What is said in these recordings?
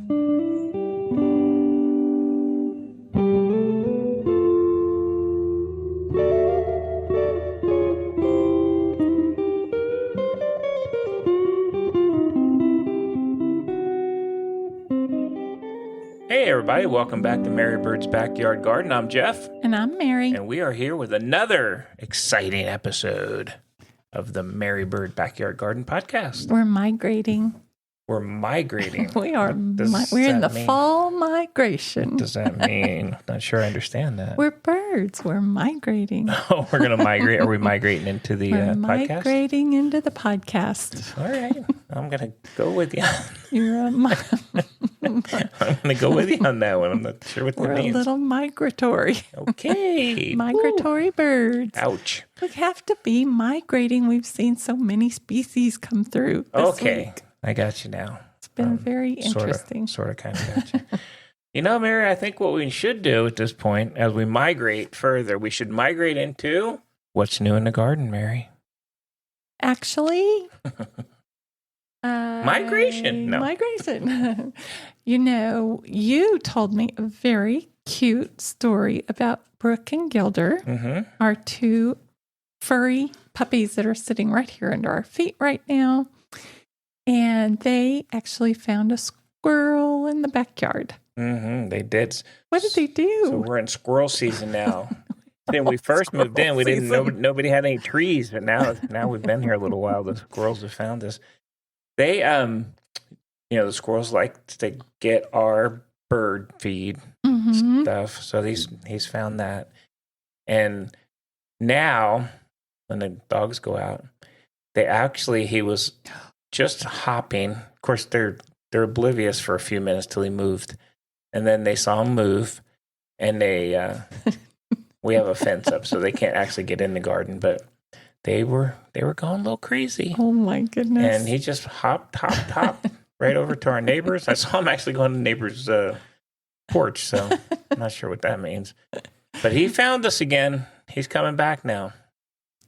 Hey everybody, welcome back to Mary Bird's Backyard Garden. I'm Jeff. And I'm Mary. And we are here with another exciting episode of the Mary Bird Backyard Garden podcast. We're migrating. We're migrating. We are. We're in the fall migration. What does that mean? Not sure I understand that. We're birds. We're migrating. Oh, we're going to migrate. Are we migrating into the podcast? Migrating into the podcast. All right. I'm going to go with you. You're I'm going to go with you on that one. I'm not sure what that means. We're a little migratory. Okay. Migratory birds. Ouch. We have to be migrating. We've seen so many species come through this week. I got you now. It's been very interesting. Sort of kind of got you. You know, Mary, I think what we should do at this point, as we migrate further, we should migrate into what's new in the garden, Mary. Actually... Migration. No. Migration. You know, you told me a very cute story about Brooke and Gilder, our two furry puppies that are sitting right here under our feet right now. And they actually found a squirrel in the backyard. They did. What did they do? So we're in squirrel season now. When we first moved in, we didn't know nobody had any trees, but now we've been here a little while. The squirrels have found us. They, the squirrels like to get our bird feed stuff. So he's found that. And now when the dogs go out, he was just hopping. Of course, they're oblivious for a few minutes till he moved. And then they saw him move and we have a fence up so they can't actually get in the garden, but they were going a little crazy. Oh my goodness. And he just hopped right over to our neighbors. I saw him actually go on the neighbor's porch, so I'm not sure what that means. But he found us again. He's coming back now.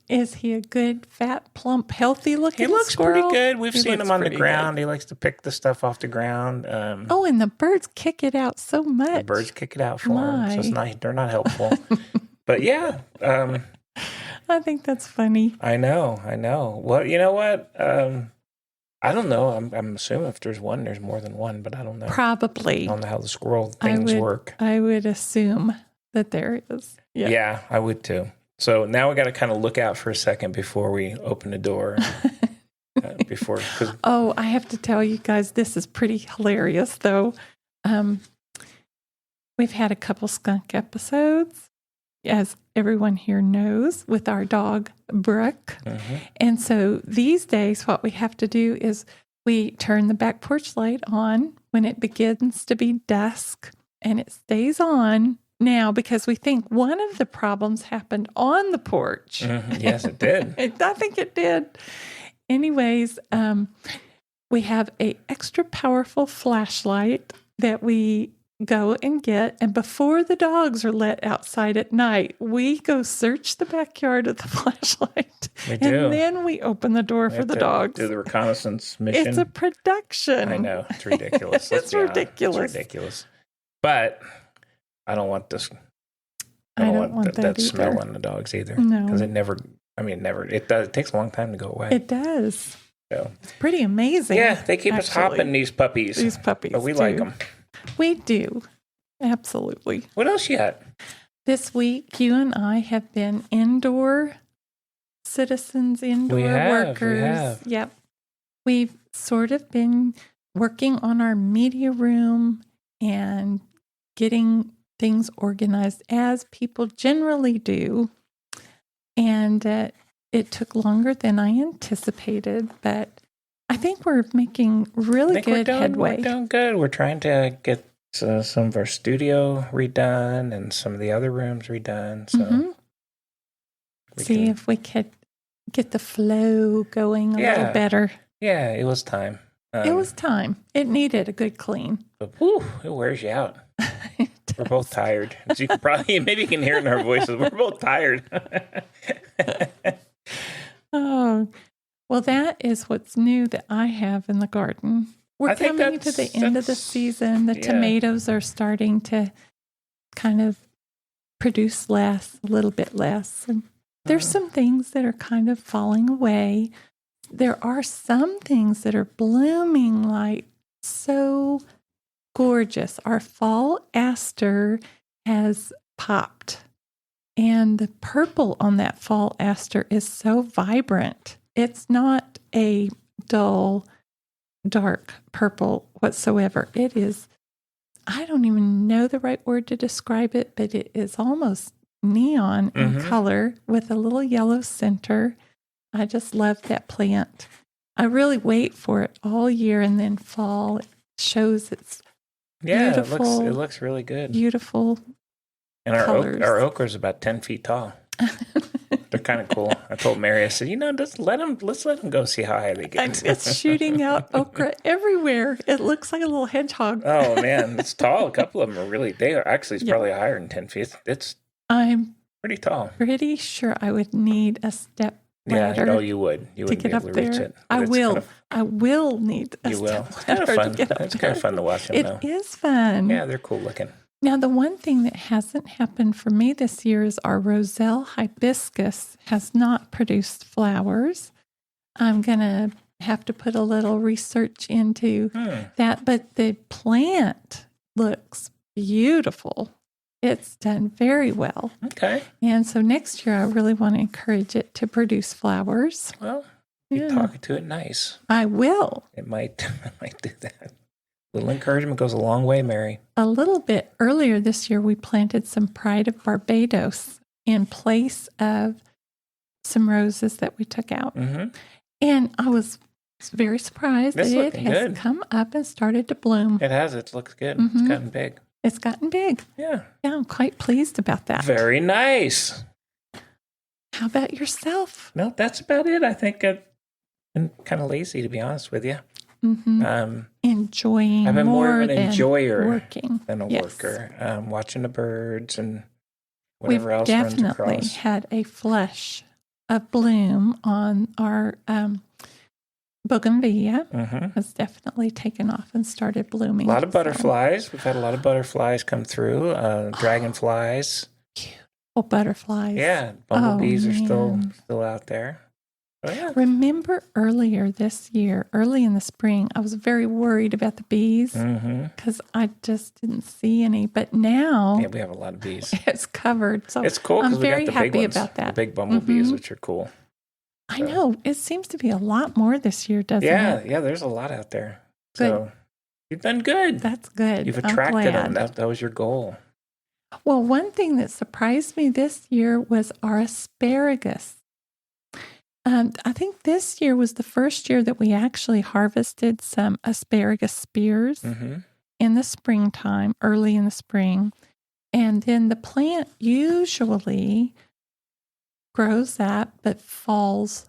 Is he a good, fat, plump, healthy looking He looks squirrel? pretty good. We've seen him on the ground. Good. He likes to pick the stuff off the ground. And the birds kick it out so much. The birds kick it out for him, so they're not helpful. But yeah. I think that's funny. I know. Well, you know what? I don't know. I'm assuming if there's one, there's more than one, but I don't know. Probably. I don't know how the squirrel things work. I would assume that there is. Yeah, I would too. So now we got to kind of look out for a second before we open the door. I have to tell you guys, this is pretty hilarious, though. We've had a couple skunk episodes, as everyone here knows, with our dog, Brooke. And so these days, what we have to do is we turn the back porch light on when it begins to be dusk, and it stays on now because we think one of the problems happened on the porch. Yes, it did. I think it did. Anyways, we have an extra powerful flashlight that we go and get, and before the dogs are let outside at night, we go search the backyard with the flashlight. We do. And then we open the door for the dogs. Do the reconnaissance mission. It's a production. I know. It's ridiculous. It's ridiculous. But I don't want this. I don't want that smell on the dogs either. No. Because it takes a long time to go away. It does. So. It's pretty amazing. Yeah, they keep us hopping, these puppies. But we like them. We do. Absolutely. What else you got? This week, you and I have been indoor citizens, workers. We have. Yep. We've sort of been working on our media room and getting things organized as people generally do. And it took longer than I anticipated, but I think we're making really good headway. We're doing good. We're trying to get some of our studio redone and some of the other rooms redone. So see if we could get the flow going a little better. Yeah, it was time. It was time. It needed a good clean. But it wears you out. We're both tired. As you can maybe you can hear it in our voices. We're both tired. Oh, well, that is what's new that I have in the garden. We're coming to the end of the season. The tomatoes are starting to kind of produce less, a little bit less. And there's some things that are kind of falling away. There are some things that are blooming like so gorgeous. Our fall aster has popped, and the purple on that fall aster is so vibrant. It's not a dull, dark purple whatsoever. It is, I don't even know the right word to describe it, but it is almost neon in color with a little yellow center. I just love that plant. I really wait for it all year, and then fall it shows its beautiful. It looks really good. Beautiful. And our okra is about 10 feet tall. They're kind of cool. I told Mary, I said, let's let them go see how high they get. It's shooting out okra everywhere. It looks like a little hedgehog. Oh man, it's tall. A couple of them are really. They are actually probably higher than 10 feet. I'm pretty tall. Pretty sure I would need a step ladder. Yeah, you would. You wouldn't to get be able up to reach there. it. I will. I will need a step ladder. It's kind of fun. To get up It's there. kind of fun to watch them. It is fun. Yeah, they're cool looking. Now, the one thing that hasn't happened for me this year is our Roselle hibiscus has not produced flowers. I'm going to have to put a little research into that, but the plant looks beautiful. It's done very well. Okay. And so next year, I really want to encourage it to produce flowers. Well, you're talking to it nice. I will. It might do that. A little encouragement goes a long way, Mary. A little bit earlier this year, we planted some Pride of Barbados in place of some roses that we took out. Mm-hmm. And I was very surprised that it has come up and started to bloom. It has. It looks good. Mm-hmm. It's gotten big. It's gotten big. Yeah. Yeah, I'm quite pleased about that. Very nice. How about yourself? No, that's about it. I think I've been kind of lazy, to be honest with you. Mm-hmm. Enjoying. I've been more of an enjoyer working than a worker. Watching the birds and whatever else runs across. We've definitely had a flush of bloom on our bougainvillea. Has definitely taken off and started blooming. A lot of butterflies. We've had a lot of butterflies come through. Dragonflies. Beautiful butterflies. Yeah, bumblebees are still out there. Oh, yeah. Remember earlier this year, early in the spring, I was very worried about the bees because I just didn't see any. But now, we have a lot of bees. It's covered, so it's cool. I'm very we got the happy big ones, about that. The big bumblebees, which are cool. I know it seems to be a lot more this year, doesn't it? Yeah. There's a lot out there. Good. So you've done good. That's good. You've attracted them. That was your goal. Well, one thing that surprised me this year was our asparagus. I think this year was the first year that we actually harvested some asparagus spears in the springtime, early in the spring. And then the plant usually grows up but falls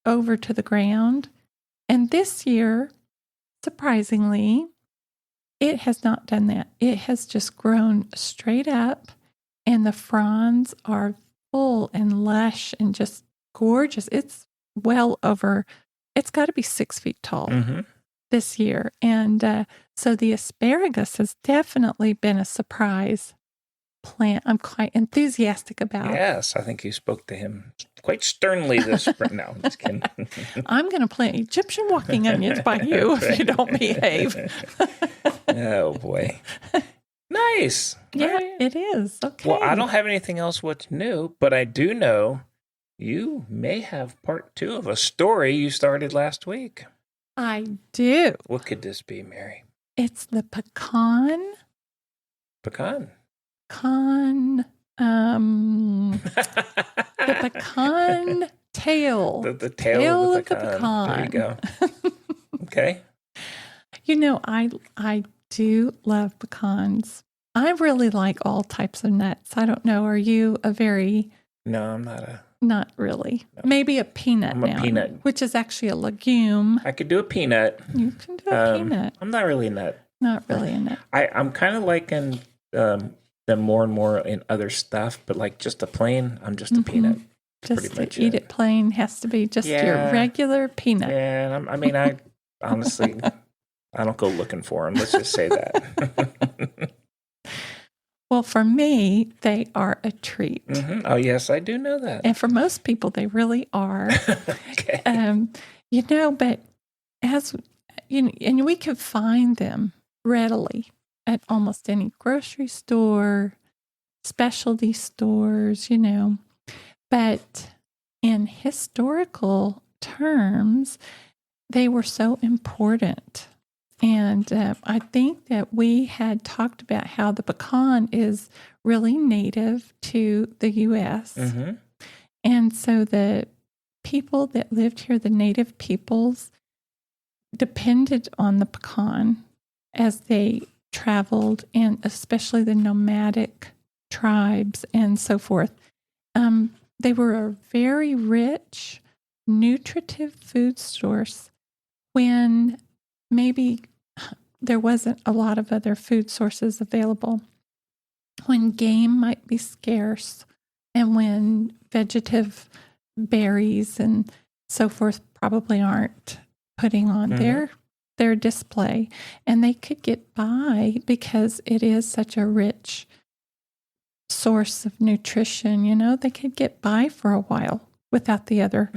over to the ground. And this year, surprisingly, it has not done that. It has just grown straight up, and the fronds are full and lush and just gorgeous. It's it's got to be 6 feet tall this year. And so the asparagus has definitely been a surprise plant. I'm quite enthusiastic about. Yes, I think you spoke to him quite sternly this spring. No, I'm just kidding. I'm going to plant Egyptian walking onions by you if you don't behave. Oh, boy. Nice. Yeah, it is. Okay. Well, I don't have anything else what's new, but I do know you may have part 2 of a story you started last week. I do. What could this be, Mary? It's the pecan. Pecan. The pecan tail. The tail of the pecan. There you go. Okay. You know, I do love pecans. I really like all types of nuts. I don't know. Are you a very... No, I'm not a... Not really. No. Maybe a peanut. I'm a peanut. Which is actually a legume. I could do a peanut. You can do a peanut. I'm not really a nut. Not really a nut. I'm kind of liking them more and more in other stuff, but like just a plain, I'm just a peanut. Just to eat it plain has to be just your regular peanut. Yeah, I mean, I honestly, I don't go looking for them. Let's just say that. Well, for me, they are a treat. Mm-hmm. Oh, yes, I do know that. And for most people, they really are. Okay. But as and we could find them readily at almost any grocery store, specialty stores, But in historical terms, they were so important. And I think that we had talked about how the pecan is really native to the U.S. Mm-hmm. And so the people that lived here, the native peoples, depended on the pecan as they traveled, and especially the nomadic tribes and so forth. They were a very rich, nutritive food source when maybe there wasn't a lot of other food sources available, when game might be scarce, and when vegetative berries and so forth probably aren't putting on their display. And they could get by because it is such a rich source of nutrition. They could get by for a while without the other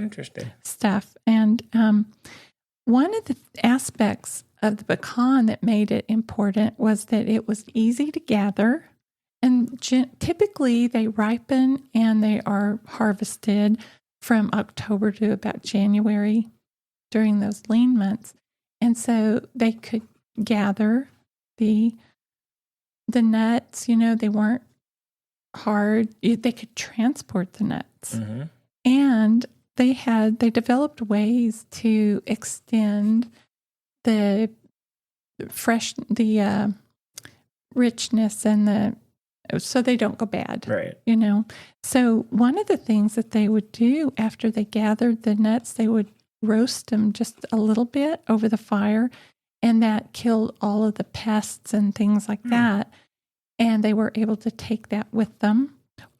stuff. And one of the aspects of the pecan that made it important was that it was easy to gather. And typically they ripen and they are harvested from October to about January during those lean months. And so they could gather the nuts, they weren't hard. They could transport the nuts. Mm-hmm. And they developed ways to extend the richness and so they don't go bad. Right. So one of the things that they would do after they gathered the nuts, they would roast them just a little bit over the fire, and that killed all of the pests and things like that. And they were able to take that with them.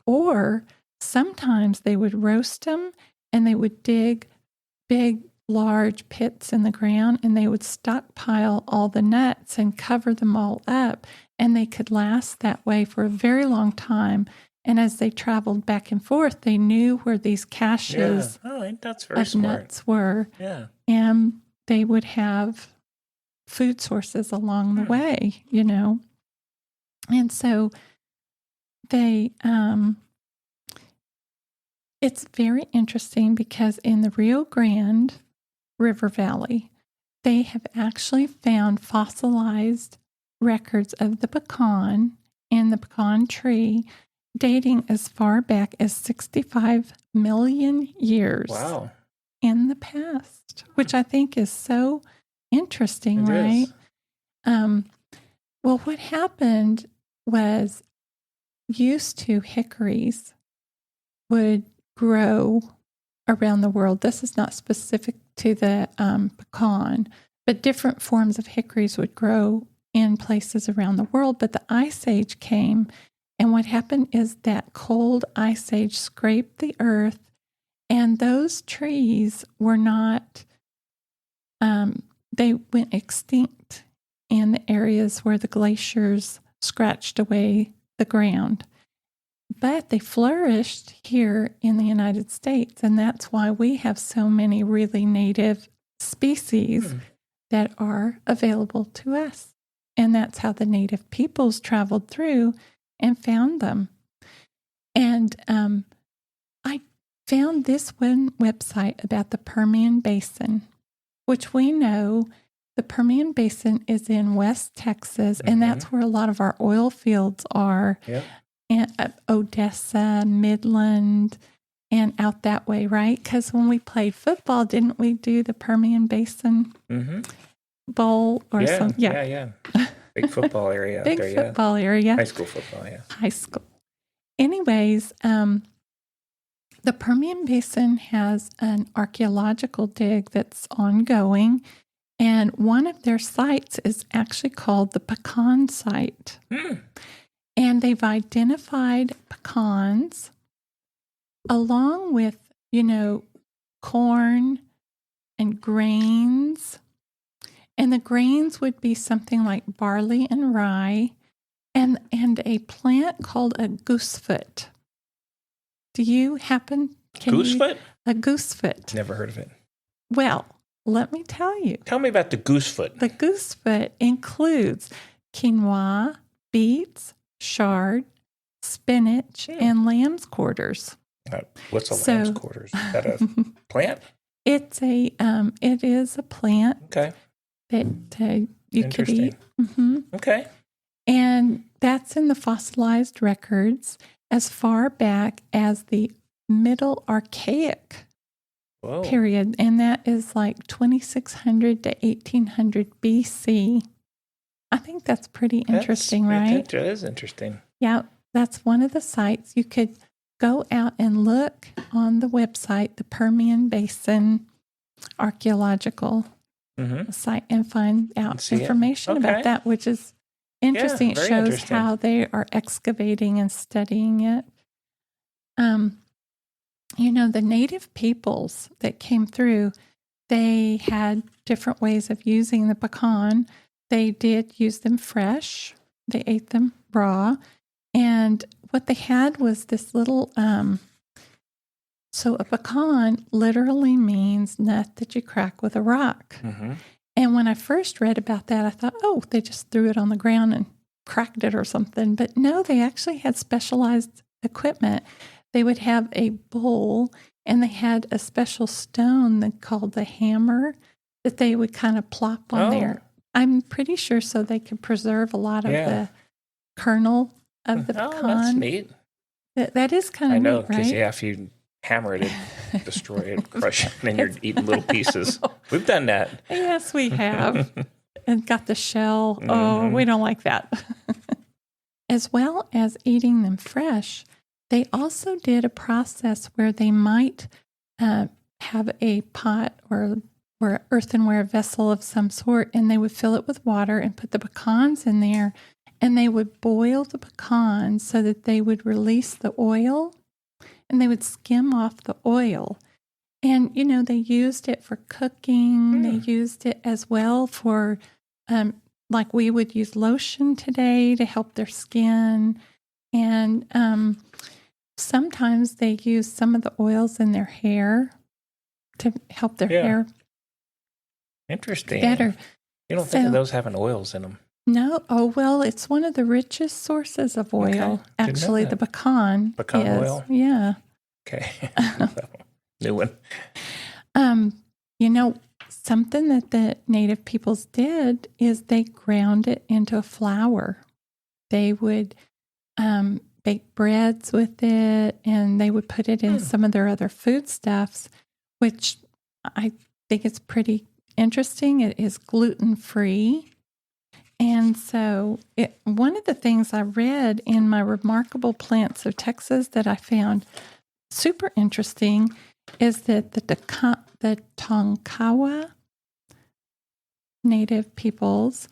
Or sometimes they would roast them and they would dig big, large pits in the ground, and they would stockpile all the nuts and cover them all up. And they could last that way for a very long time. And as they traveled back and forth, they knew where these caches of nuts were. Yeah. And they would have food sources along the way, And so it's very interesting because in the Rio Grande River Valley, they have actually found fossilized records of the pecan and the pecan tree dating as far back as 65 million years in the past, which I think is so interesting, right? Well, what happened was used to hickories would grow around the world. This is not specific to the pecan, but different forms of hickories would grow in places around the world. But the Ice Age came, and what happened is that cold Ice Age scraped the earth, and those trees were not, they went extinct in the areas where the glaciers scratched away the ground. But they flourished here in the United States, and that's why we have so many really native species that are available to us. And that's how the native peoples traveled through and found them. And I found this one website about the Permian Basin, which we know the Permian Basin is in West Texas, and that's where a lot of our oil fields are. Yep. And Odessa, Midland, and out that way, right? Because when we played football, didn't we do the Permian Basin Bowl or something? Yeah. Big football area out Big there, football area. High school football, High school. Anyways, the Permian Basin has an archaeological dig that's ongoing, and one of their sites is actually called the Pecan Site. And they've identified pecans along with, corn and grains And the grains would be something like barley and rye and a plant called a goosefoot. Do you happen? Goosefoot? A goosefoot. Never heard of it. Well, let me tell you. Tell me about the goosefoot. The goosefoot includes quinoa, beets, chard, spinach, and lamb's quarters. What's a lamb's quarters? Is that a plant? It is a plant. Okay. That you could eat. Mm-hmm. Okay. And that's in the fossilized records as far back as the Middle Archaic period. And that is like 2600 to 1800 BC. I think that's pretty interesting, right? It is interesting. Yeah, that's one of the sites. You could go out and look on the website, the Permian Basin Archaeological site, and find out information about that, which is interesting. It shows how they are excavating and studying it. The native peoples that came through, they had different ways of using the pecan. They did use them fresh. They ate them raw. And what they had was this little, so a pecan literally means nut that you crack with a rock. Mm-hmm. And when I first read about that, I thought, they just threw it on the ground and cracked it or something. But no, they actually had specialized equipment. They would have a bowl, and they had a special stone called the hammer that they would kind of plop on there. I'm pretty sure so they could preserve a lot of the kernel of the pecan. That's neat. That is kind of neat, right? I know, because if you hammer it, destroy it, crush it, and then you're eating little pieces. We've done that. Yes, we have. And got the shell. Mm-hmm. Oh, we don't like that. As well as eating them fresh, they also did a process where they might have a pot or earthenware vessel of some sort, and they would fill it with water and put the pecans in there, and they would boil the pecans so that they would release the oil, and they would skim off the oil. And, they used it for cooking. They used it as well for, like we would use lotion today to help their skin. And sometimes they use some of the oils in their hair to help their hair. Interesting. Better. You don't think of those having oils in them? No. Oh, well, it's one of the richest sources of oil. Okay. Actually, the pecan. Pecan oil? Yeah. Okay. New one. Something that the native peoples did is they ground it into a flour. They would bake breads with it, and they would put it in some of their other foodstuffs, which I think is pretty interesting. It is gluten-free. And so one of the things I read in my Remarkable Plants of Texas that I found super interesting is that the Tonkawa native peoples,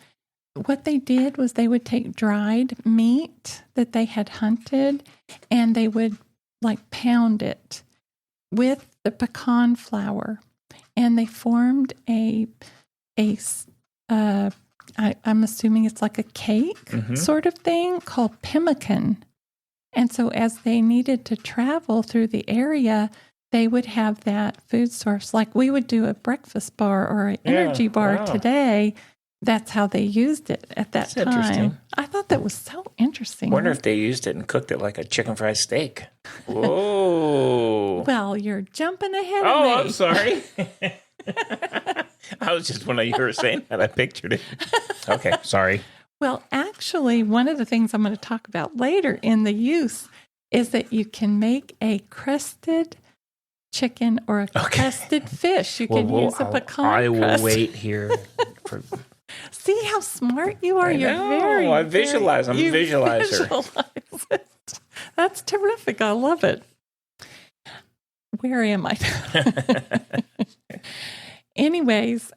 what they did was they would take dried meat that they had hunted, and they would pound it with the pecan flour, and they formed I'm assuming it's like a cake sort of thing called pemmican. And so as they needed to travel through the area, they would have that food source. Like we would do a breakfast bar or an energy bar today. That's how they used it at that time. Interesting. I thought that was so interesting. I wonder if they used it and cooked it like a chicken fried steak. Whoa. Well, you're jumping ahead of me. Oh, I'm sorry. I was just, when you were saying that, I pictured it. Okay, sorry. Well, actually, one of the things I'm going to talk about later in the use is that you can make a crusted chicken or a crusted fish. You can use a pecan I will crust. wait here for... See how smart you are. I visualize. I'm a visualizer. Visualize it. That's terrific. I love it. Where am I? Anyways,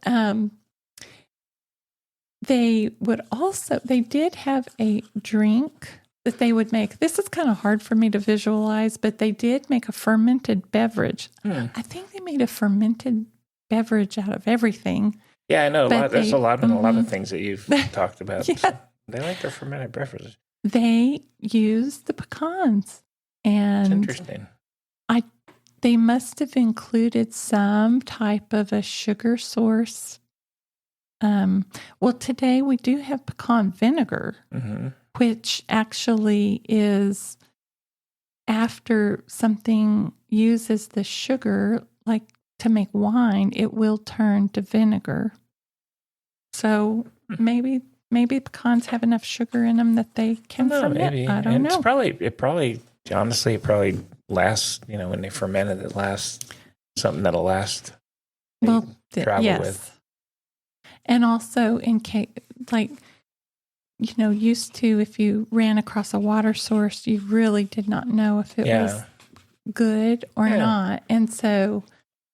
they did have a drink that they would make. This is kind of hard for me to visualize, but they did make a fermented beverage. I think they made a fermented beverage out of everything. Yeah, I know. There's a lot of things that you've talked about. Yeah. So they like their fermented beverages. They use the pecans. And it's interesting. They must have included some type of a sugar source. Well, today we do have pecan vinegar, which actually is after something uses the sugar, like to make wine, it will turn to vinegar. So maybe pecans have enough sugar in them that they can ferment. Maybe. I don't know. It probably lasts, when they ferment it lasts something that'll last. Well, travel yes. with. And also in case, like, used to, if you ran across a water source, you really did not know if it was good or not. And so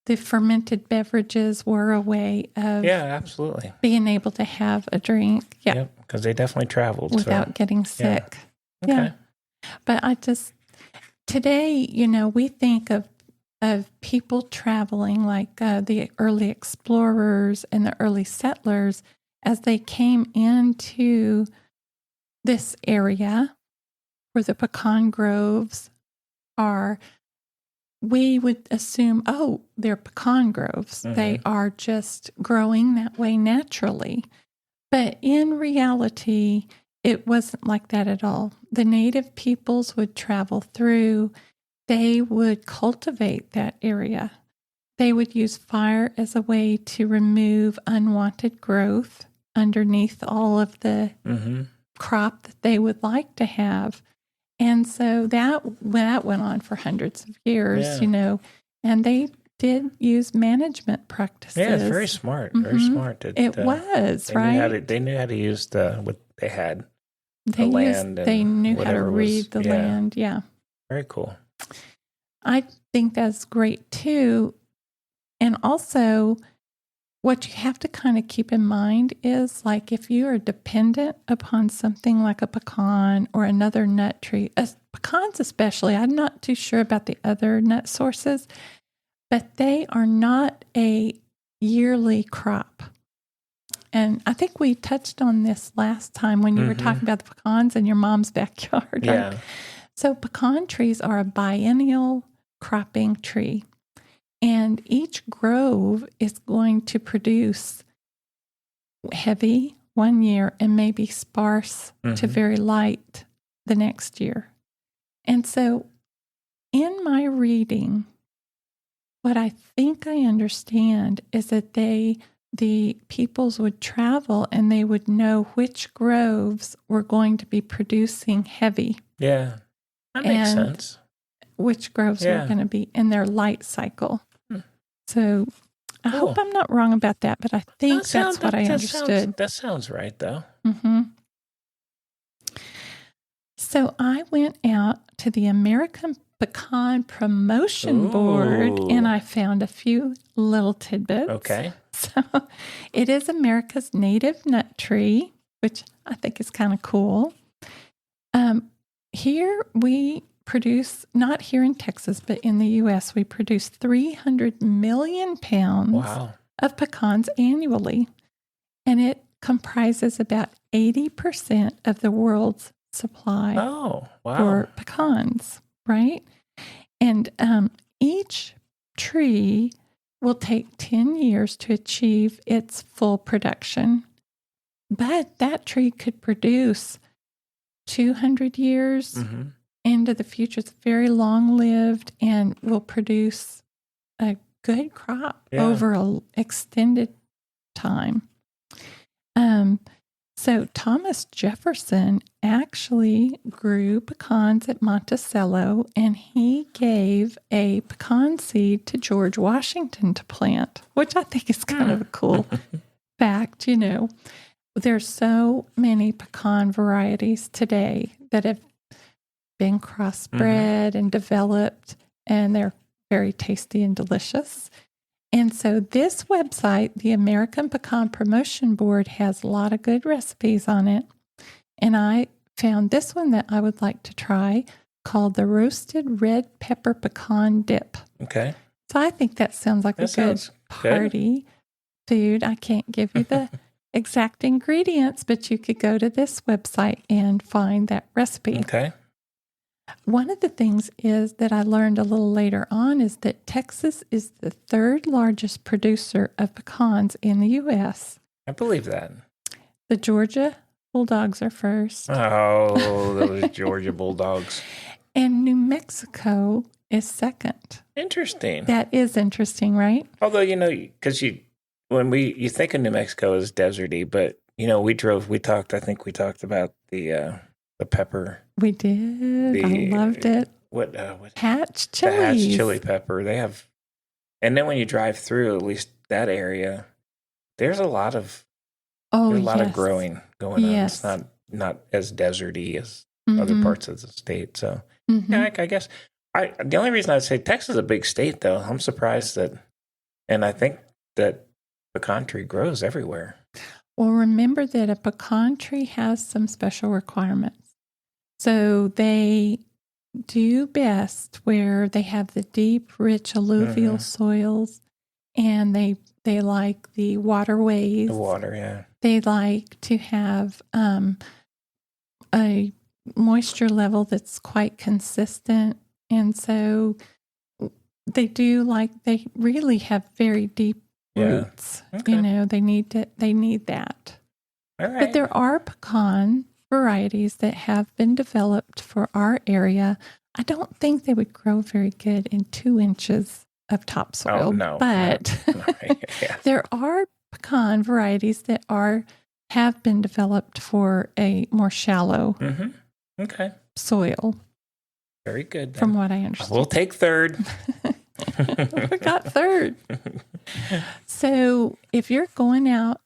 the fermented beverages were a way of absolutely being able to have a drink. Yeah. Yep, because they definitely traveled. Without getting sick. Yeah. Okay. But today, we think of people traveling like the early explorers and the early settlers as they came into this area where the pecan groves are. We would assume, they're pecan groves. They are just growing that way naturally. But in reality, it wasn't like that at all. The native peoples would travel through. They would cultivate that area. They would use fire as a way to remove unwanted growth underneath all of the crop that they would like to have. And so that went on for hundreds of years, and they did use management practices. Yeah, it's very smart. Very smart. It was, right? They knew how to use what they had. They knew how to read the land. Yeah. Very cool. I think that's great too. And also, what you have to kind of keep in mind is, like, if you are dependent upon something like a pecan or another nut tree, pecans especially, I'm not too sure about the other nut sources, but they are not a yearly crop. And I think we touched on this last time when you were talking about the pecans in your mom's backyard. Yeah. Right? So pecan trees are a biennial cropping tree. And each grove is going to produce heavy one year and maybe sparse to very light the next year. And so in my reading, what I think I understand is that the peoples would travel and they would know which groves were going to be producing heavy. Yeah, that makes sense. Which groves were going to be in their light cycle. So I hope I'm not wrong about that, but I think that's what I understood. That sounds right, though. So I went out to the American Pecan Promotion Board, and I found a few little tidbits. Okay. So it is America's native nut tree, which I think is kind of cool. Here we produce, not here in Texas, but in the U.S., we produce 300 million pounds of pecans annually. And it comprises about 80% of the world's supply for pecans, right? And each tree will take 10 years to achieve its full production. But that tree could produce 200 years into the future. It's very long-lived and will produce a good crop over an extended time. So Thomas Jefferson actually grew pecans at Monticello, and he gave a pecan seed to George Washington to plant, which I think is kind of a cool fact, There's so many pecan varieties today that have been crossbred and developed, and they're very tasty and delicious. And so this website, the American Pecan Promotion Board, has a lot of good recipes on it. And I found this one that I would like to try called the Roasted Red Pepper Pecan Dip. Okay. So I think that sounds like a good party. food. I can't give you the exact ingredients, but you could go to this website and find that recipe. Okay. One of the things is that I learned a little later on is that Texas is the third largest producer of pecans in the U.S. I believe that. The Georgia Bulldogs are first. Oh, those Georgia Bulldogs. And New Mexico is second. Interesting. That is interesting, right? Although, because you think of New Mexico as deserty, but, I think we talked about the pepper. We did. I loved it. What Hatch the chilies. Hatch chili pepper. They have, and then when you drive through, at least that area, there's a lot of of growing going on. Yes. It's not as deserty as other parts of the state. So yeah, I guess the only reason I'd say Texas is a big state, though. I'm surprised and I think that pecan tree grows everywhere. Well, remember that a pecan tree has some special requirements. So they do best where they have the deep, rich alluvial soils, and they like the waterways. The water, yeah. They like to have a moisture level that's quite consistent. And so they really have very deep roots. Okay. They need that. All right. But there are pecan varieties that have been developed for our area. I don't think they would grow very good in 2 inches of topsoil. Oh, no. But Yeah. there are pecan varieties that have been developed for a more shallow soil. Very good. Then. From what I understand. We'll take third. We got third. So if you're going out,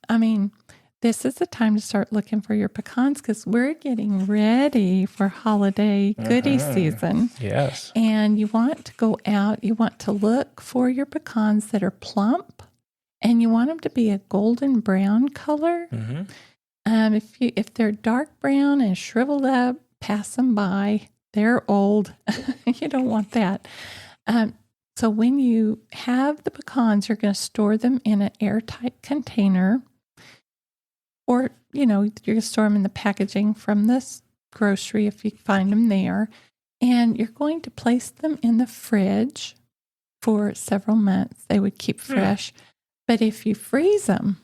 this is the time to start looking for your pecans because we're getting ready for holiday goodie season. Yes. And you want to go out, you want to look for your pecans that are plump, and you want them to be a golden brown color. If they're dark brown and shriveled up, pass them by. They're old. You don't want that. So when you have the pecans, you're going to store them in an airtight container. Or, you're going to store them in the packaging from this grocery if you find them there. And you're going to place them in the fridge for several months. They would keep fresh. But if you freeze them,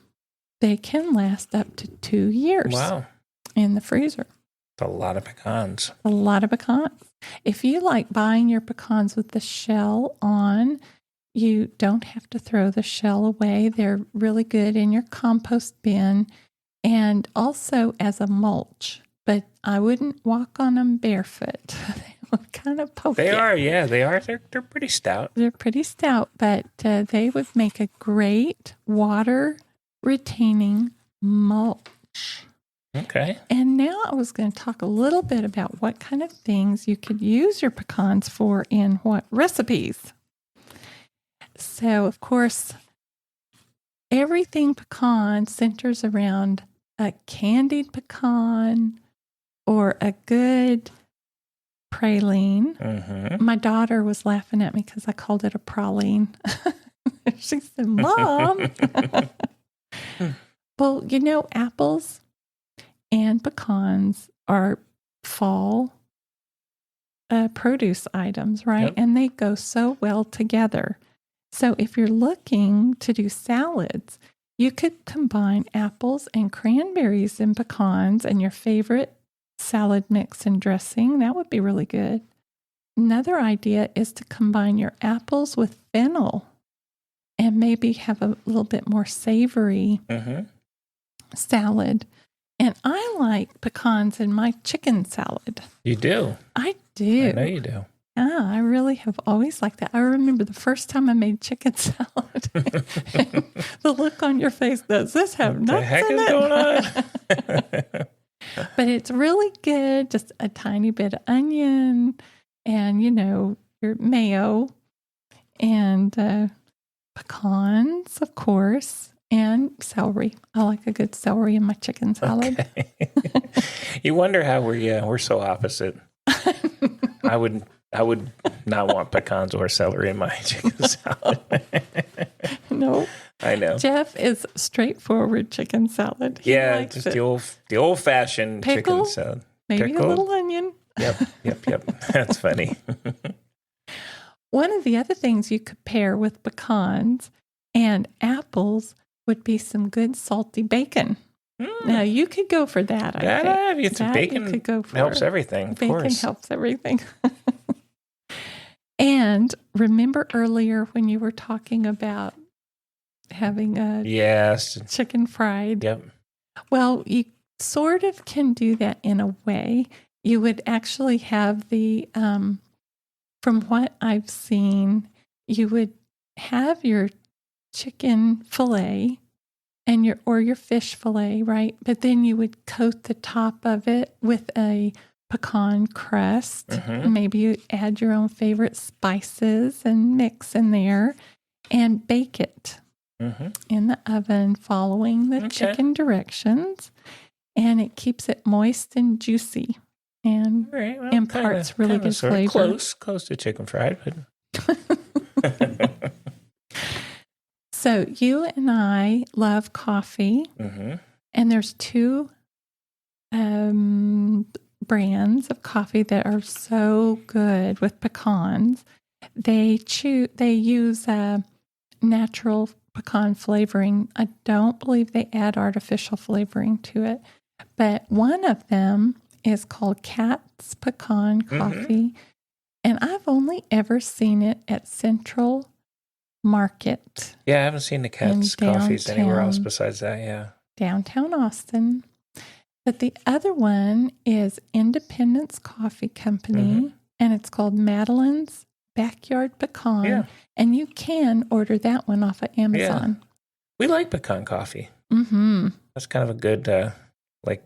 they can last up to 2 years in the freezer. It's a lot of pecans. A lot of pecans. If you like buying your pecans with the shell on, you don't have to throw the shell away. They're really good in your compost bin. And also as a mulch, but I wouldn't walk on them barefoot. They would kind of poke They you. are, yeah, they are. They're pretty stout. They're pretty stout, but they would make a great water-retaining mulch. Okay. And now I was going to talk a little bit about what kind of things you could use your pecans for in what recipes. So, of course, everything pecan centers around a candied pecan or a good praline. My daughter was laughing at me because I called it a praline. She said, Mom. Well, apples and pecans are fall produce items, right? Yep. And they go so well together. So if you're looking to do salads, you could combine apples and cranberries and pecans and your favorite salad mix and dressing. That would be really good. Another idea is to combine your apples with fennel and maybe have a little bit more savory salad. And I like pecans in my chicken salad. You do? I do. I know you do. Yeah, I really have always liked that. I remember the first time I made chicken salad. The look on your face, does this have nuts What the heck in is it? going on? But it's really good. Just a tiny bit of onion and, your mayo and pecans, of course, and celery. I like a good celery in my chicken salad. Okay. You wonder how we're so opposite. I would not want pecans or celery in my chicken salad. No. I know. Jeff is straightforward chicken salad. He likes just it. the old fashioned chicken salad. Maybe Pickle. a little onion. Yep. That's funny. One of the other things you could pair with pecans and apples would be some good salty bacon. Now, you could go for that, I think. Bacon you could go for. helps everything, of Bacon course. helps everything. And remember earlier when you were talking about having a chicken fried? Yep. Well, you sort of can do that in a way. You would actually have from what I've seen, you would have your chicken fillet and your fish fillet, right? But then you would coat the top of it with a pecan crust. Mm-hmm. Maybe you add your own favorite spices and mix in there and bake it in the oven following the chicken directions. And it keeps it moist and juicy and imparts really good flavor. Close to chicken fried. But... So you and I love coffee. Mm-hmm. And there's two brands of coffee that are so good with pecans. They use natural pecan flavoring. I don't believe they add artificial flavoring to it. But one of them is called Cat's Pecan Coffee. And I've only ever seen it at Central Market. Yeah, I haven't seen the Cat's coffees anywhere else besides that, Downtown Austin. But the other one is Independence Coffee Company, and it's called Madeline's Backyard Pecan. Yeah. And you can order that one off of Amazon. Yeah. We like pecan coffee. Mm-hmm. That's kind of a good,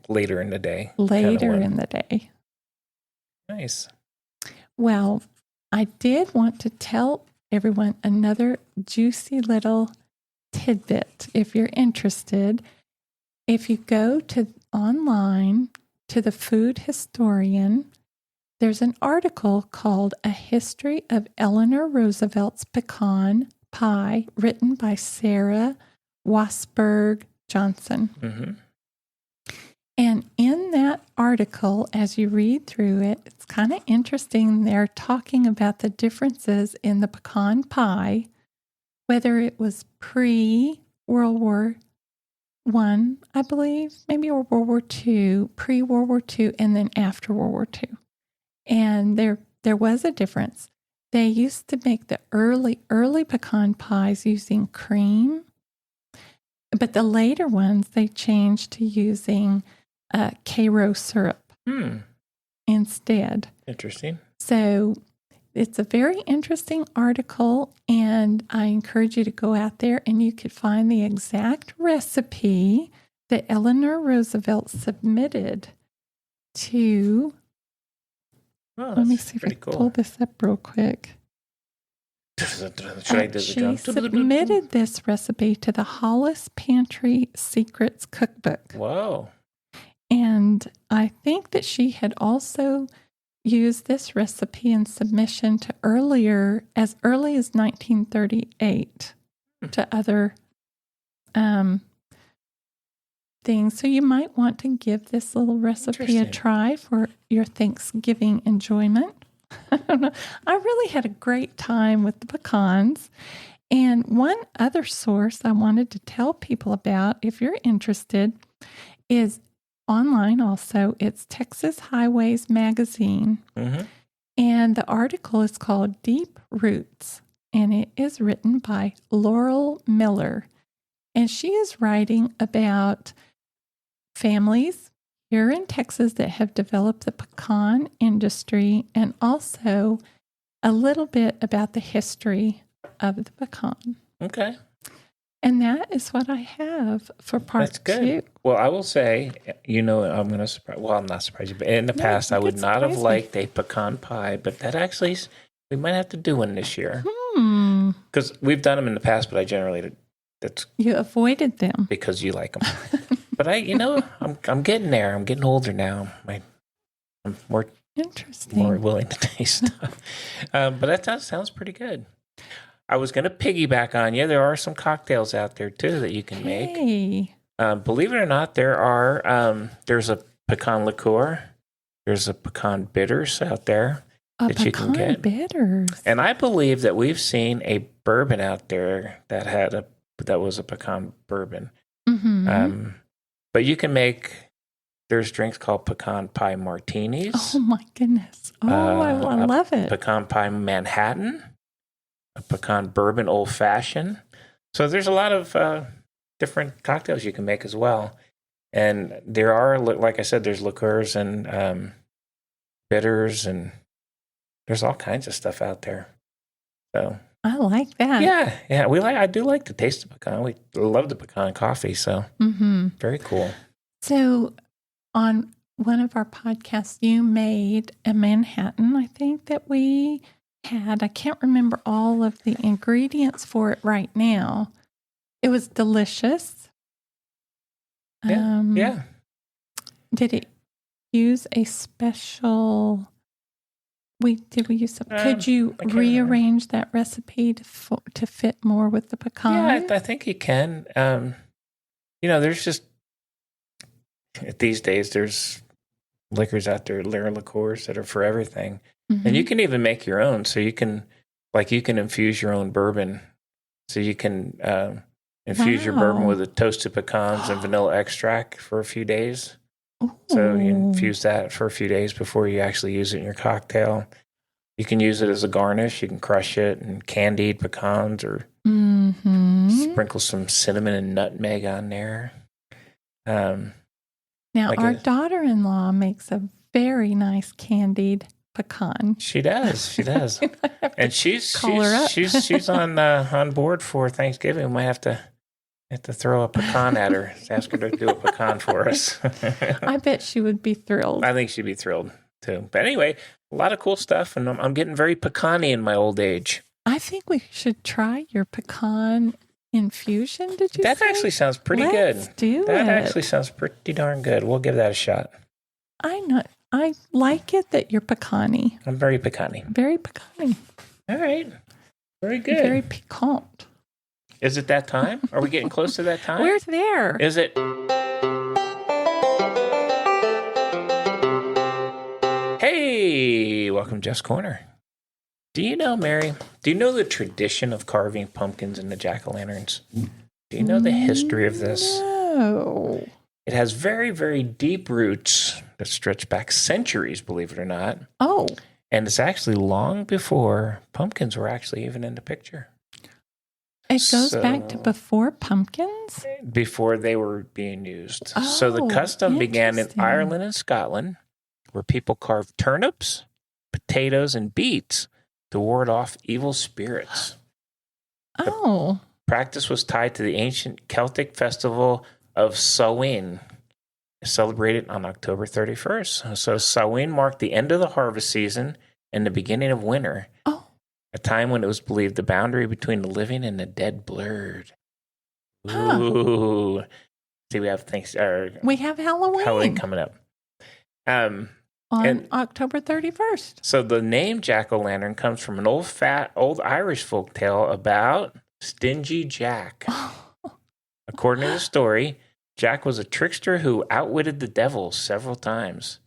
later in the day. Later in the day. Nice. Well, I did want to tell everyone another juicy little tidbit if you're interested. If you go online to the Food Historian, there's an article called A History of Eleanor Roosevelt's Pecan Pie written by Sarah Wasberg Johnson. Mm-hmm. And in that article, as you read through it, it's kind of interesting. They're talking about the differences in the pecan pie, whether it was pre-World War I, I believe, maybe or World War II, pre-World War II, and then after World War II. And there was a difference. They used to make the early pecan pies using cream, but the later ones, they changed to using Karo syrup instead. Interesting. So it's a very interesting article, and I encourage you to go out there and you could find the exact recipe that Eleanor Roosevelt submitted to. Oh, let me see if I can pull this up real quick. She submitted this recipe to the Hollis Pantry Secrets Cookbook. Whoa. And I think that she had also used this recipe in submission to as early as 1938 to other things. So you might want to give this little recipe a try for your Thanksgiving enjoyment. I don't know. I really had a great time with the pecans. And one other source I wanted to tell people about, if you're interested, is online also. It's Texas Highways Magazine. Mm-hmm. And the article is called Deep Roots. And it is written by Laurel Miller. And she is writing about families here in Texas that have developed the pecan industry, and also a little bit about the history of the pecan. Okay. And that is what I have for part That's good. 2. Well, I will say, I'm going to surprise. Well, I'm not surprised you, but in the past, I would not have liked a pecan pie, but that actually, we might have to do one this year. Because we've done them in the past, but I generally, you avoided them because you like them. But I'm getting there. I'm getting older now. I'm more willing to taste stuff. But that sounds pretty good. I was going to piggyback on you. There are some cocktails out there too that you can make. Hey. Believe it or not, there's a pecan liqueur. There's a pecan bitters out there that you can get. Bitters. And I believe that we've seen a bourbon out there that was a pecan bourbon. Mm-hmm. But you can make. There's drinks called pecan pie martinis. Oh my goodness! I love it. Pecan pie Manhattan, a pecan bourbon old fashioned. So there's a lot of different cocktails you can make as well. And there are, like I said, there's liqueurs and bitters, and there's all kinds of stuff out there. So I like that. Yeah. I do like the taste of pecan. We love the pecan coffee. So very cool. So on one of our podcasts, you made a Manhattan, I think, that we had. I can't remember all of the ingredients for it right now. It was delicious. Yeah. Did it use a special... Did we use some? Could you rearrange that recipe to fit more with the pecan? Yeah, I think you can. There's just these days there's liquors out there, liqueurs that are for everything, and you can even make your own. So you can infuse your own bourbon. So you can infuse your bourbon with the toasted pecans and vanilla extract for a few days. Ooh. So you infuse that for a few days before you actually use it in your cocktail. You can use it as a garnish. You can crush it and candied pecans or sprinkle some cinnamon and nutmeg on there. Now, our daughter-in-law makes a very nice candied pecan. She does. And she's on board for Thanksgiving. We might have to throw a pecan at her. Ask her to do a pecan for us. I bet she would be thrilled. I think she'd be thrilled too. But anyway, a lot of cool stuff, and I'm getting very pecan-y in my old age. I think we should try your pecan infusion. Did you? That actually sounds pretty good. Let's do that it. Actually sounds pretty darn good. We'll give that a shot. I like it that you're pecan-y. I'm very pecan-y. Very pecan-y. All right. Very good. Very piquant. Is it that time? Are we getting close to that time? We're there. Is it? Hey, welcome to Jeff's Corner. Do you know, Mary, the tradition of carving pumpkins into jack-o'-lanterns? Do you know the history of this? No. It has very, very deep roots that stretch back centuries, believe it or not. Oh. And it's actually long before pumpkins were actually even in the picture. It goes back to before pumpkins? Before they were being used. So the custom began in Ireland and Scotland, where people carved turnips, potatoes, and beets to ward off evil spirits. The practice was tied to the ancient Celtic festival of Samhain, celebrated on October 31st. So Samhain marked the end of the harvest season and the beginning of winter. A time when it was believed the boundary between the living and the dead blurred. Ooh. See, we have things. We have Halloween. Halloween coming up. On October 31st. So the name jack-o'-lantern comes from an old Irish folk tale about Stingy Jack. According to the story, Jack was a trickster who outwitted the devil several times.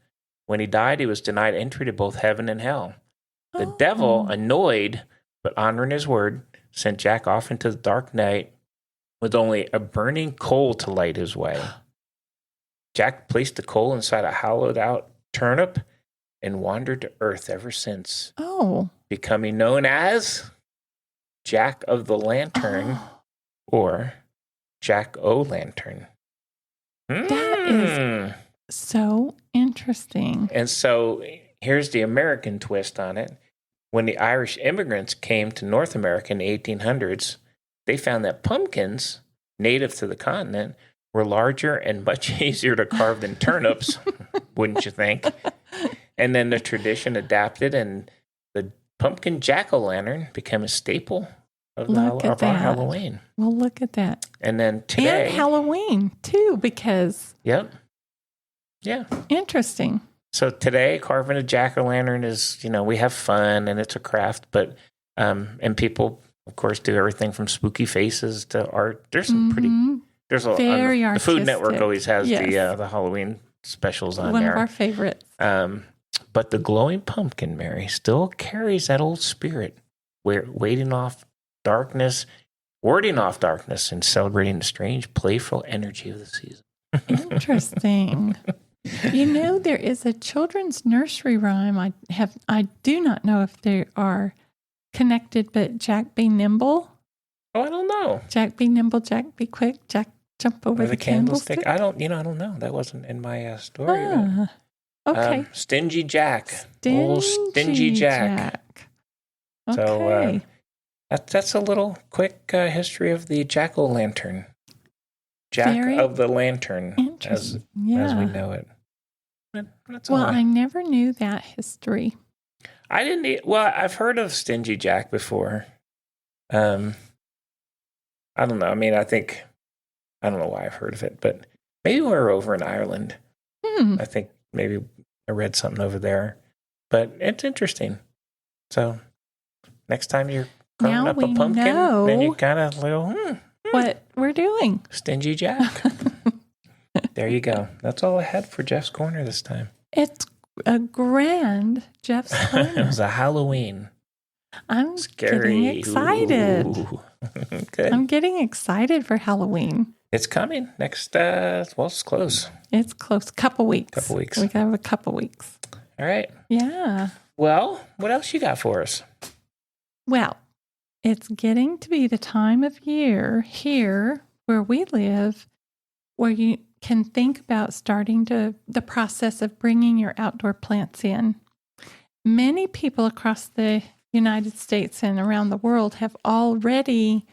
When he died, he was denied entry to both heaven and hell. The devil, annoyed but honoring his word, sent Jack off into the dark night with only a burning coal to light his way. Jack placed the coal inside a hollowed-out turnip and wandered to earth ever since, becoming known as Jack of the Lantern or Jack-o'-lantern. That is so interesting. And so here's the American twist on it. When the Irish immigrants came to North America in the 1800s, they found that pumpkins, native to the continent, were larger and much easier to carve than turnips, wouldn't you think? And then the tradition adapted, and the pumpkin jack-o'-lantern became a staple of our Halloween. Well, look at that. And then today... And Halloween, too, because... Yep. Yeah. Interesting. So today, carving a jack-o'-lantern is, we have fun and it's a craft, but and people of course, do everything from spooky faces to art. There's some pretty. There's a very the Food artistic. Network always has Yes. the Halloween specials on One there. of our favorites. But the glowing pumpkin, Mary, still carries that old spirit, where warding off darkness, and celebrating the strange, playful energy of the season. Interesting. There is a children's nursery rhyme. I do not know if they are connected, but Jack be nimble. Oh, I don't know. Jack be nimble, Jack be quick, Jack jump over the candlestick. I don't know. That wasn't in my story. Okay. Stingy Jack. Old Stingy Jack. Okay. So that's a little quick history of the jack-o'-lantern. Jack of the Lantern, as we know it. That's all I never knew that history. I didn't. Well, I've heard of Stingy Jack before. I don't know. I mean, I don't know why I've heard of it, but maybe we were over in Ireland. I think maybe I read something over there, but it's interesting. So next time you're carving up a pumpkin, then you kind of go, what we're doing. Stingy Jack. There you go. That's all I had for Jeff's Corner this time. It's a grand Jeff's Corner. It was a Halloween. I'm Scary. getting excited. Good. I'm getting excited for Halloween. It's coming next. It's close. It's close. Couple weeks. We have a couple weeks. All right. Yeah. Well, what else you got for us? Well, it's getting to be the time of year here where we live where you can think about starting the process of bringing your outdoor plants in. Many people across the United States and around the world have already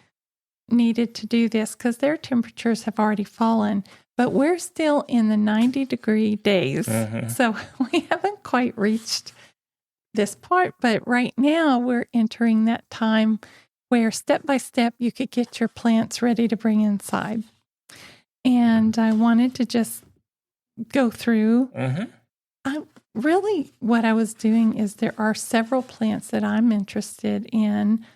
needed to do this because their temperatures have already fallen, but we're still in the 90-degree days. So we haven't quite reached this part, but right now we're entering that time where step by step you could get your plants ready to bring inside. And I wanted to just go through. What I was doing is there are several plants that I'm interested in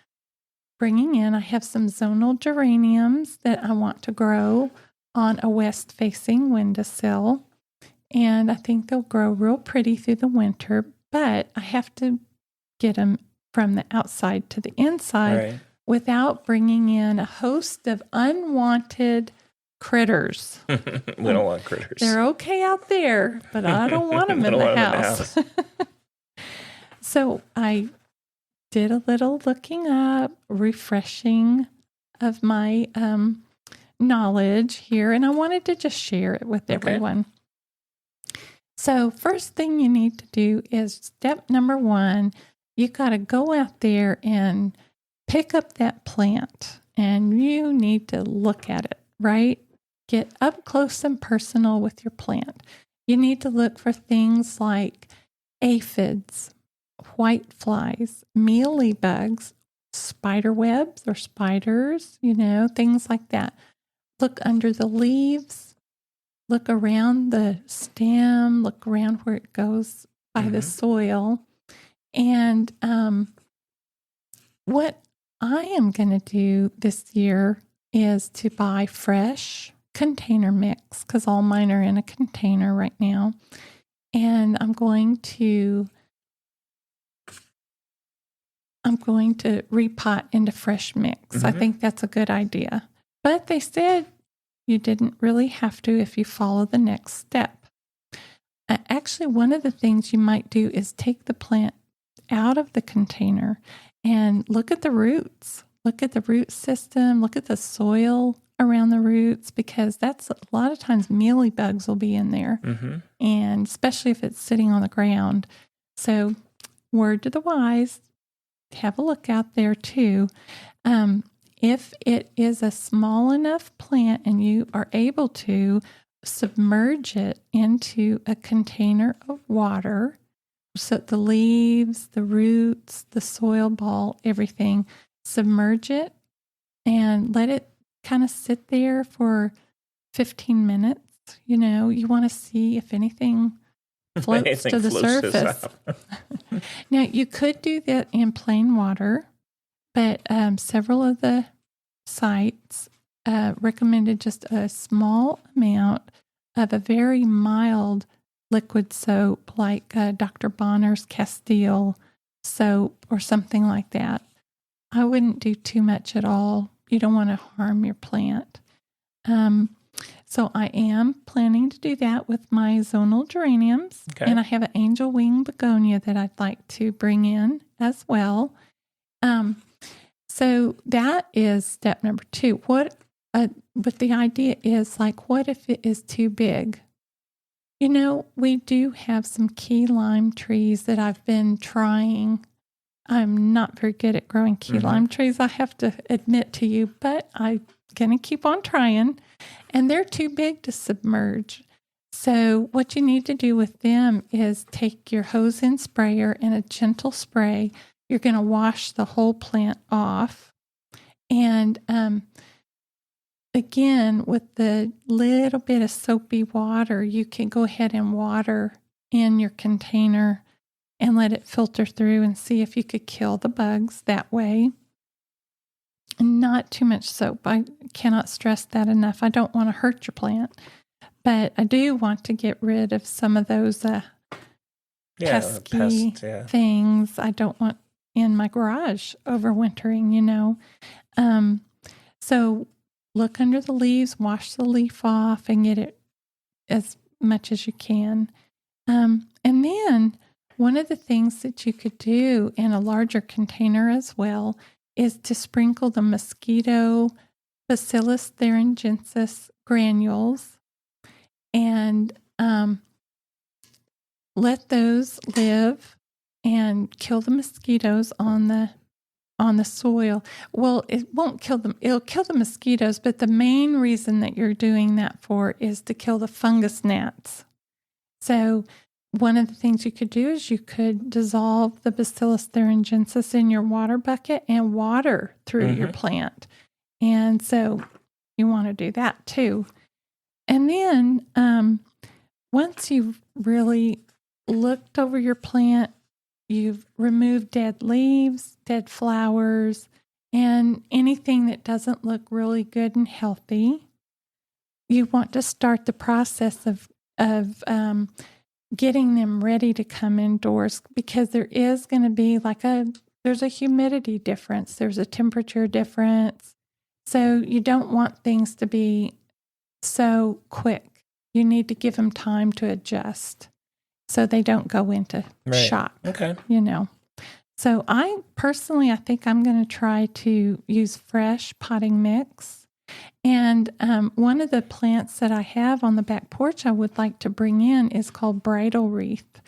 bringing in. I have some zonal geraniums that I want to grow on a west-facing windowsill, and I think they'll grow real pretty through the winter, but I have to get them from the outside to the inside without bringing in a host of unwanted critters. We don't want critters. They're okay out there, but I don't want them in the house. So I did a little looking up, refreshing of my knowledge here, and I wanted to just share it with everyone. So first thing you need to do is step number 1, you got to go out there and pick up that plant, and you need to look at it, right? Get up close and personal with your plant. You need to look for things like aphids, white flies, mealybugs, spider webs or spiders, things like that. Look under the leaves, look around the stem, look around where it goes by the soil. And what I am going to do this year is to buy fresh container mix because all mine are in a container right now. And I'm going to repot into fresh mix. I think that's a good idea. But they said you didn't really have to if you follow the next step. Actually, one of the things you might do is take the plant out of the container and look at the roots. Look at the root system. Look at the soil around the roots because that's a lot of times mealybugs will be in there. And especially if it's sitting on the ground. So word to the wise, have a look out there too. If it is a small enough plant and you are able to submerge it into a container of water, so the leaves, the roots, the soil ball, everything, submerge it and let it kind of sit there for 15 minutes. You want to see if anything floats to the surface. Now, you could do that in plain water, but several of the sites recommended just a small amount of a very mild liquid soap like Dr. Bonner's Castile soap or something like that. I wouldn't do too much at all. You don't want to harm your plant. So I am planning to do that with my zonal geraniums. Okay. And I have an angel wing begonia that I'd like to bring in as well. So that is step number 2. But the idea is like, what if it is too big? You know, we do have some key lime trees that I've been trying. I'm not very good at growing key lime trees, I have to admit to you, but I'm going to keep on trying. And they're too big to submerge. So what you need to do with them is take your hose and sprayer and a gentle spray. You're going to wash the whole plant off. And again, with the little bit of soapy water, you can go ahead and water in your container and let it filter through and see if you could kill the bugs that way. Not too much soap. I cannot stress that enough. I don't want to hurt your plant, but I do want to get rid of some of those pesky things I don't want in my garage overwintering, you know. So look under the leaves, wash the leaf off, and get it as much as you can. And then one of the things that you could do in a larger container as well is to sprinkle the mosquito Bacillus thuringiensis granules and let those live and kill the mosquitoes on the soil. Well, it won't kill them. It'll kill the mosquitoes, but the main reason that you're doing that for is to kill the fungus gnats. So one of the things you could do is you could dissolve the Bacillus thuringiensis in your water bucket and water through your plant. And so you want to do that too. And then once you've really looked over your plant, you've removed dead leaves, dead flowers, and anything that doesn't look really good and healthy, you want to start the process of getting them ready to come indoors, because there is going to be there's a humidity difference, there's a temperature difference. So you don't want things to be so quick. You need to give them time to adjust so they don't go into shock. Okay. You know. So I think I'm going to try to use fresh potting mix. And one of the plants that I have on the back porch I would like to bring in is called bridal wreath.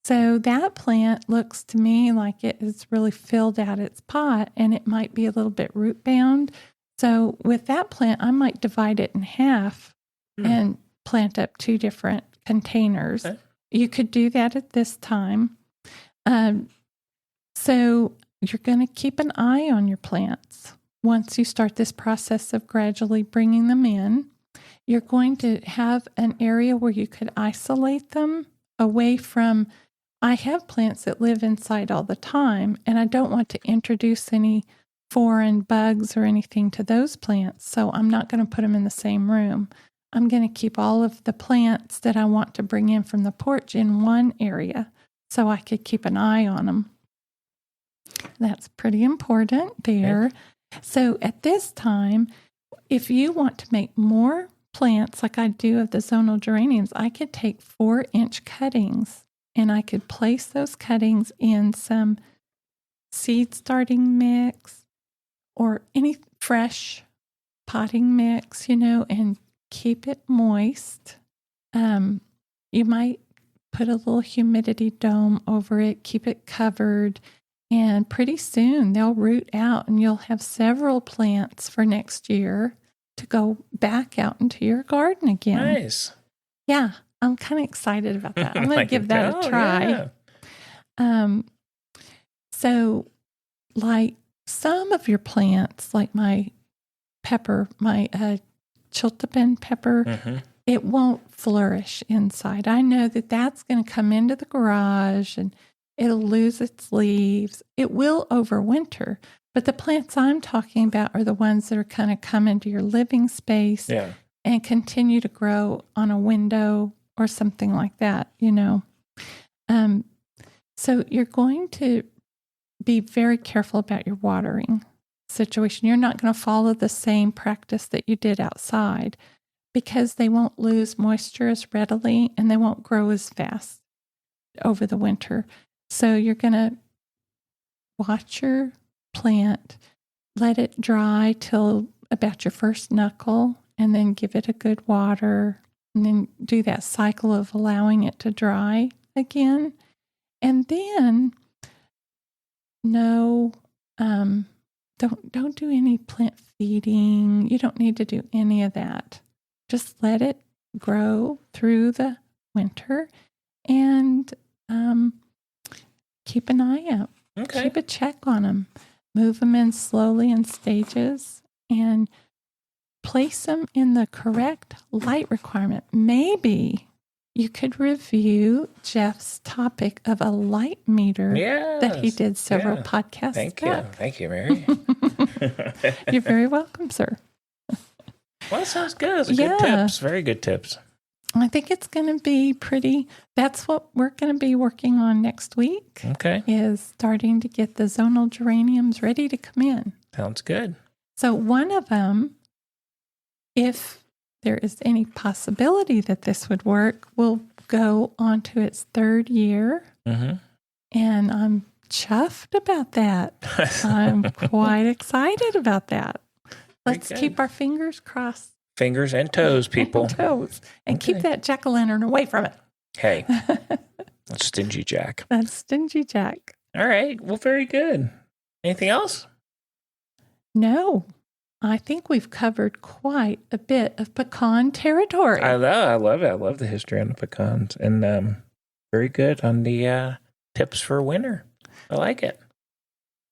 So that plant looks to me like it is really filled out its pot, and it might be a little bit root bound. So with that plant, I might divide it in half and plant up 2 different containers. Okay. You could do that at this time. So you're going to keep an eye on your plants. Once you start this process of gradually bringing them in, you're going to have an area where you could isolate them away from. I have plants that live inside all the time, and I don't want to introduce any foreign bugs or anything to those plants, so I'm not going to put them in the same room. I'm going to keep all of the plants that I want to bring in from the porch in one area so I could keep an eye on them. That's pretty important there. Okay. So at this time, if you want to make more plants like I do of the zonal geraniums, I could take 4-inch cuttings and I could place those cuttings in some seed starting mix or any fresh potting mix, you know, and keep it moist. You might put a little humidity dome over it, keep it covered. And pretty soon they'll root out and you'll have several plants for next year to go back out into your garden again. Nice. Yeah, I'm kind of excited about that. I'm going to give that a try. Yeah. So like some of your plants, like my pepper, my chiltepin pepper, it won't flourish inside. I know that that's going to come into the garage and It'll lose its leaves. It will overwinter. But the plants I'm talking about are the ones that are kind of come into your living space and continue to grow on a window or something like that, you know. So you're going to be very careful about your watering situation. You're not going to follow the same practice that you did outside because they won't lose moisture as readily and they won't grow as fast over the winter. So you're going to watch your plant, let it dry till about your first knuckle, and then give it a good water, and then do that cycle of allowing it to dry again. And then don't do any plant feeding. You don't need to do any of that. Just let it grow through the winter and keep an eye out. Okay. Keep a check on them. Move them in slowly in stages and place them in the correct light requirement. Maybe you could review Jeff's topic of a light meter that he did several podcasts back. Thank you, Mary. You're very welcome, sir. Well, that sounds good. Those are good tips. Very good tips. I think it's going to be pretty. That's what we're going to be working on next week. Okay. Is starting to get the zonal geraniums ready to come in. Sounds good. So one of them, if there is any possibility that this would work, will go on to its third year. Mm-hmm. And I'm chuffed about that. I'm quite excited about that. Let's keep our fingers crossed. Fingers and toes, people. And keep that jack-o'-lantern away from it. Hey, that's Stingy Jack. That's Stingy Jack. All right. Well, very good. Anything else? No. I think we've covered quite a bit of pecan territory. I love it. I love the history on the pecans. And very good on the tips for winter. I like it.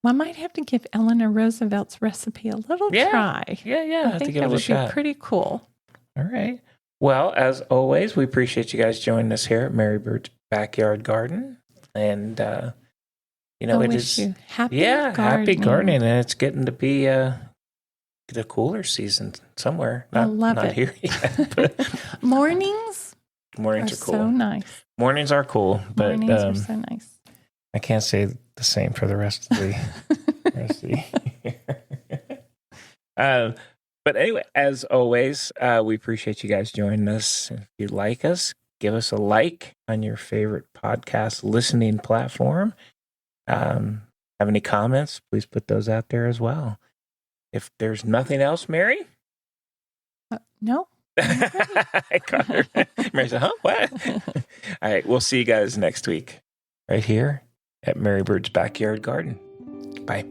Well, I might have to give Eleanor Roosevelt's recipe a little try. Yeah. I think that would be pretty cool. All right. Well, as always, we appreciate you guys joining us here at Mary Bird's Backyard Garden. And, I wish you happy gardening. Happy gardening. And it's getting to be the cooler season somewhere. I love it. Not here yet. But Mornings are cool. So nice. Mornings are cool. But, mornings are so nice. I can't say the same for the rest of the year. But anyway, as always, we appreciate you guys joining us. If you like us, give us a like on your favorite podcast listening platform. Have any comments, please put those out there as well. If there's nothing else, Mary? No. I caught her. Mary said, huh? What? All right, we'll see you guys next week right here at Mary Bird's Backyard Garden. Bye.